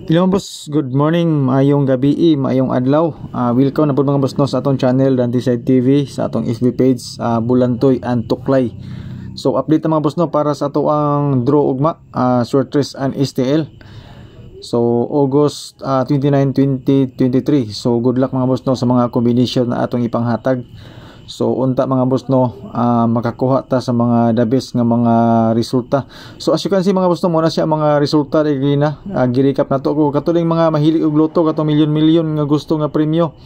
Hello boss, good morning, maayong gabi, maayong adlaw. Welcome na po mga boss no sa atong channel Dantiside TV, sa atong FB page, Bulantoy and Tuklay. So update na mga boss no para sa ato ang draw ugma, Swertres and STL. So August 29, 2023. So good luck mga boss no sa mga combination na atong ipanghatag. So unta mga boss no, makakuha ta sa mga the best nga mga resulta. So as you can see mga boss no, muna siya mga resulta diri na gi-recap nato ko katuling mga mahilig og loto katong milyon nga gusto nga premyo.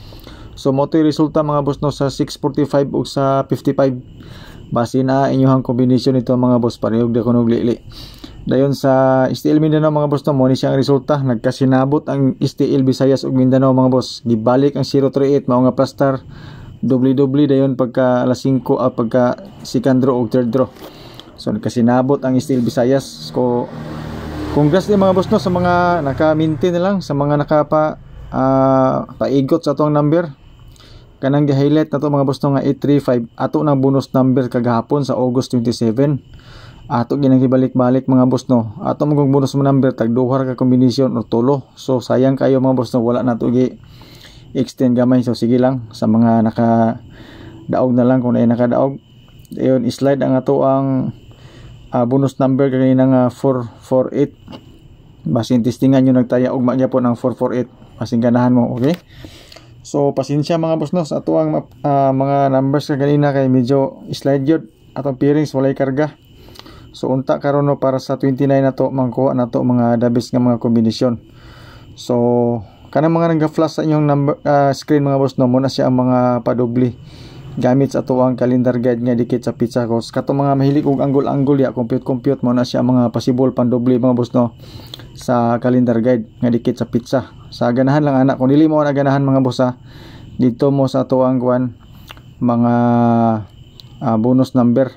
So mo to resulta mga boss no sa 645 ug sa 55. Base na inyong combination nito mga boss, parehog de kuno lili. Dayon sa STL Mindanao mga boss no, mo ni siya ang resulta. Nagkasinabot ang STL Visayas ug Mindanao mga boss. Gibalik ang 038 mao nga plastar. Doble dayon pagka alas 5 pagka second draw o third draw. So nagkasinabot ang STL Visayas. So congrats din mga boss no sa mga naka-maintain na lang, sa mga paigot sa atong number. Kanang gi-highlight na to mga boss no nga 835 ato nang bonus number kagahapon sa August 27. Ato ginang gibalik-balik mga boss no. Ato magong bonus number tag duhar ka combination o tulo. So sayang kayo mga boss no, wala na to gi extend gamay. So sige lang sa mga nakadaog na lang kung ay nakadaog. Ayun, slide ang ato ang bonus number kanina nga 448. Basin testingan nyo nagtaya ugma gyapon ang 448. Basin ganahan mo, okay? So pasensya mga boss no sa ato ang mga numbers kanina kay medyo slide yun atong pairings walay karga. So unta karon no para sa 29 nato mangkuha nato mga the best nga mga kombinasyon. So kanang mga nagga-flash sa inyong number, screen mga boss no, muna siya ang mga padobli gamit sa ato ang calendar guide nga dikit sa pizza course. Kato mga mahilig og angle ya compute muna siya ang mga possible pandobli mga boss no sa calendar guide nga dikit sa pizza. Sa ganahan lang anak, kung dili mo na ganahan mga boss dito mo sa ato ang kuan mga bonus number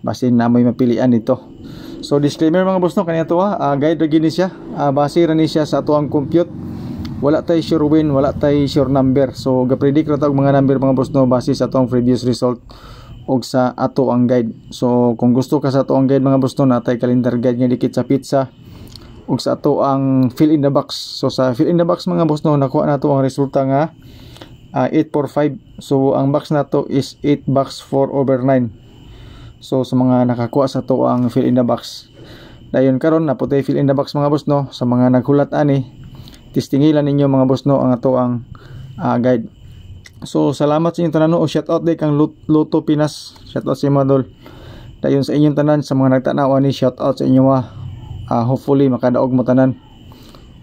basin na may mapilian dito. So disclaimer mga boss no, kaniya to guide ra gini siya, base ra ni siya sa ato ang compute. Wala tay sure win, wala tay sure number. So ga-predict ra ta og mga number mga boss no base sa atong previous result og sa ato ang guide. So kung gusto ka sa ato ang guide mga boss no, natay calendar guide nga dikit sa pizza og sa ato ang fill in the box. So sa fill in the box mga boss no, nakuha nato ang resulta nga 845. So ang box nato is 8 box 4/9. So sa mga nakakuha sa ato ang fill in the box, dayon karon na putay fill in the box mga boss no, sa mga naghulat ani tistingilan ninyo mga boss no ang ato ang guide. So salamat sa inyong tanan o shout out day kang Luto Pinas, shout out sa inyo madol. Dayon sa inyong tanan sa mga nagtanaw ani, shout out sa inyo hopefully makadaog mo tanan.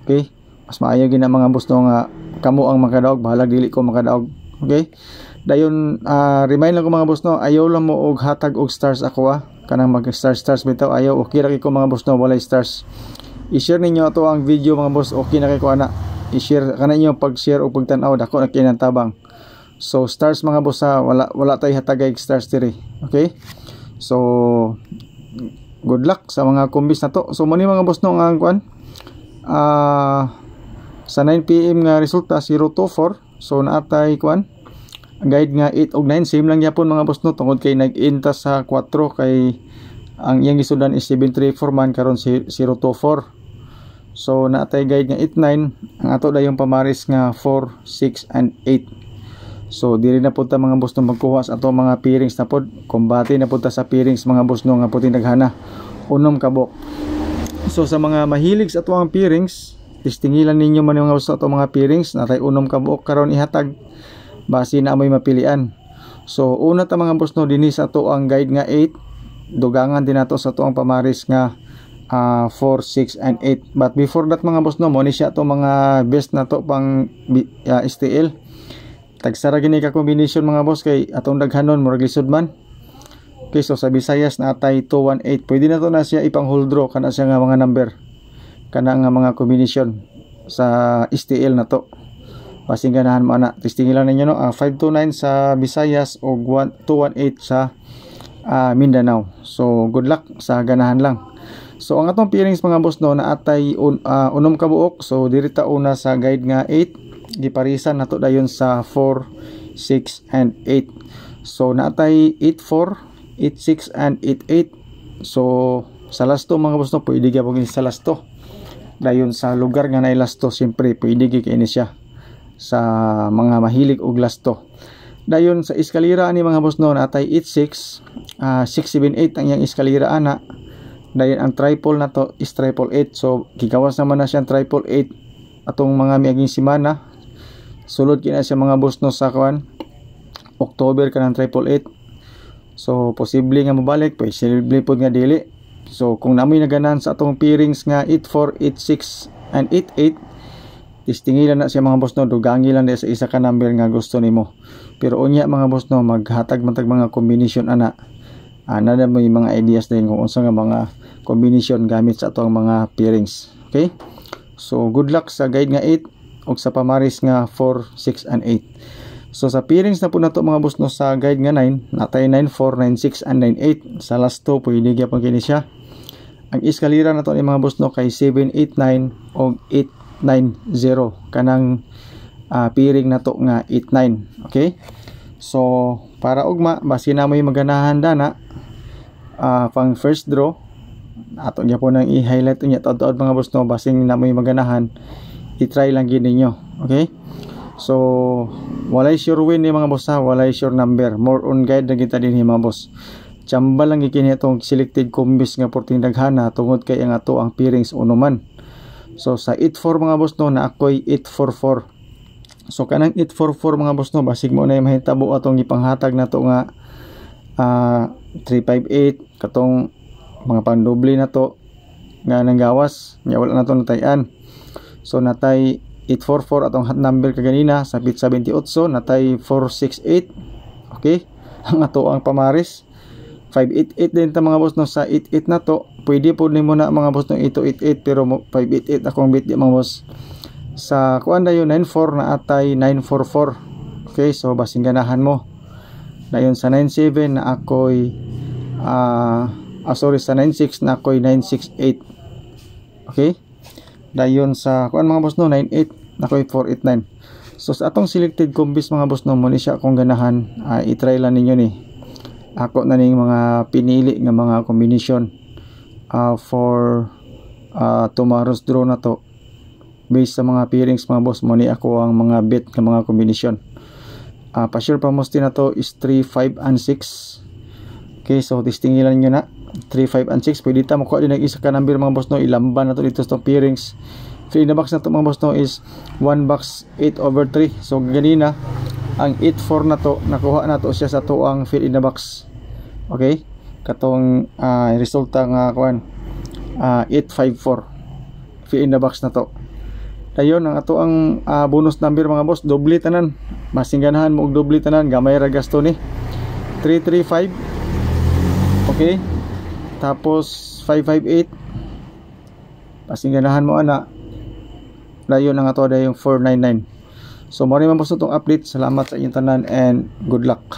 Okay, mas maayo gina mga boss no nga kamo ang makadaog, bahala dili ko makadaog. Okay, dayon remind lang ko mga boss no, ayaw lang mo og hatag og stars ako kanang mag stars bitaw, ayaw okay ra ko mga boss no walay stars. I-share ninyo ato ang video mga boss, okay na kay ko ana. I-share kana inyo pag-share o pagtan-aw dako na kinantabang. So stars mga boss wala tay hatagay stars diri. Okay? So good luck sa mga kombis na to. So muni mga boss no ang kuan sa 9 PM nga resulta 024. So naatay kuan guide nga 8 ug 9 same lang gyapon mga boss no, tungod kay nag-inta sa 4 kay ang iyang gisudan is 734 man karon 024. So naatay guide nga 89, ang ato dayong pamaris nga 4, 6 and 8. So diri na pud ta mga boss no magkuha sa ato mga pairings na pod. Kumbati na pud ta sa pairings mga boss no nga puting daghana. Unom kabok. So sa mga mahilig sa ato ang pairings, tistingilan ninyo man yung sa ato mga pairings, natay unom kabok karon ihatag base na amoy mapilian. So una ta mga boss no dinhi sa ato ang guide nga 8, dugangan din nato sa ato ang pamaris nga 4, 6 and 8. But before that mga boss no, mo ni siya to mga best na to pang STL. Tagsara gini ka combination mga boss kay atong daghanon murag lisod man. Okay, so sa Visayas na atay 218. Pwede na to na siya ipang hold draw kana siya nga mga number. Kana nga mga combination sa STL na to. Pasing ganahan mo ana. Testing lang ninyo no, 529 sa Visayas o 218 sa Mindanao. So good luck sa ganahan lang. So ang atong pairings mga boss no naatay unom ka buok. So diri ta una sa guide nga 8, giparisan nato dayon sa 4, 6 and 8. So naatay 84, 86 and 88. So sa last to mga boss no, pwede gyapon sa last to. Dayon sa lugar nga nay lasto, siyempre pwede gyud siya sa mga mahilig og lasto. Dayon sa eskalera ani mga boss no, natay 86, 678 ang iyang eskalera ana. Dayon ang triple na to is 888. So gigawas naman na siyang 888 atong mga miaging semana. Sulod kina siya mga boss no sa kuan October kanang 888. So posible nga mabalik, posible pod nga dili. So kung namoy naganan sa atong pairings nga 84, 86 and 88, tistingilan na siya mga boss no, dugangi lang sa isa ka number nga gusto nimo. Pero unya mga boss no, maghatag matag mga combination ana. Na may mga ideas din kung unsa nga mga combination gamit sa atong mga pairings. Okay? So good luck sa guide nga 8 ug sa pamaris nga 4, 6 and 8. So sa pairings na po nato mga boss no, sa guide nga 9, natay 9, 4, 9, 6 and 9, 8. Sa last 2 pwede gyapon kini siya. Ang eskalera nato ni mga boss no kay 7, 8, 9 og 8, 9, 0. Kanang pairing nato nga 8, 9. Okay? So para ugma basin na mo maganahan dana pang first draw ato gyapon nang i-highlight unya taud-taud mga boss no, basin na mo maganahan, i-try lang gid ninyo. Okay? So walay sure win ni mga boss ha, walay sure number, more on guide na kita din mga boss. Chamba lang gikini itong selected combis nga porting daghana tungod kay ang ato ang pairings unuman. So sa 84 mga boss no, na ako'y 844. So kanang 844 mga boss no, basig mo na yung mahitabo atong ipanghatag na to nga 358 katong mga pandoble na to nga nanggawas nya wala na to natayan. So natay 844 atong hot number kaganina sa bit 78, natay 468. Okay? Ang ato ang pamaris 588 din ta mga boss no, sa 88 na to pwede po nimo na mga boss no 888, pero 588 akong bit di mga boss. Sa kuan dayon 94 na atay 944. Okay, so basing ganahan mo. Dayon sa 97 na ako'y sa 96 na ako'y 968. Okay? Dayon sa kuan mga boss no 98 na ako'y 489. So sa atong selected combis mga boss no, mo ni siya akong ganahan, i-try lang ninyo ni. Ako na ning mga pinili nga mga combination for tomorrow's draw na to. Based sa mga pairings mga boss, mo ni ako ang mga bet nga mga combination. Pa-sure pa most na to is 3, 5 and 6. Okay, so tistingilan nyo na 3, 5 and 6. Pwede ta makuha din ng isa ka number mga boss no, ilamban na to dito sa pairings. Free in the box na to mga boss no is 1 box 8/3. So ganina ang 84 na to, nakuha na to siya sa tuang fill in the box. Okay, katong resulta nga kuan 854 fill in the box na to. Dayon ang ato ang bonus number mga boss, doble tanan, masing ganahan mo og doble tanan, gamay ra gasto ni 335. Okay, tapos 558 masing ganahan mo ana. Dayon ang ato dayong 499. So mao rin man boss itong update. Salamat sa inyong tanan and good luck.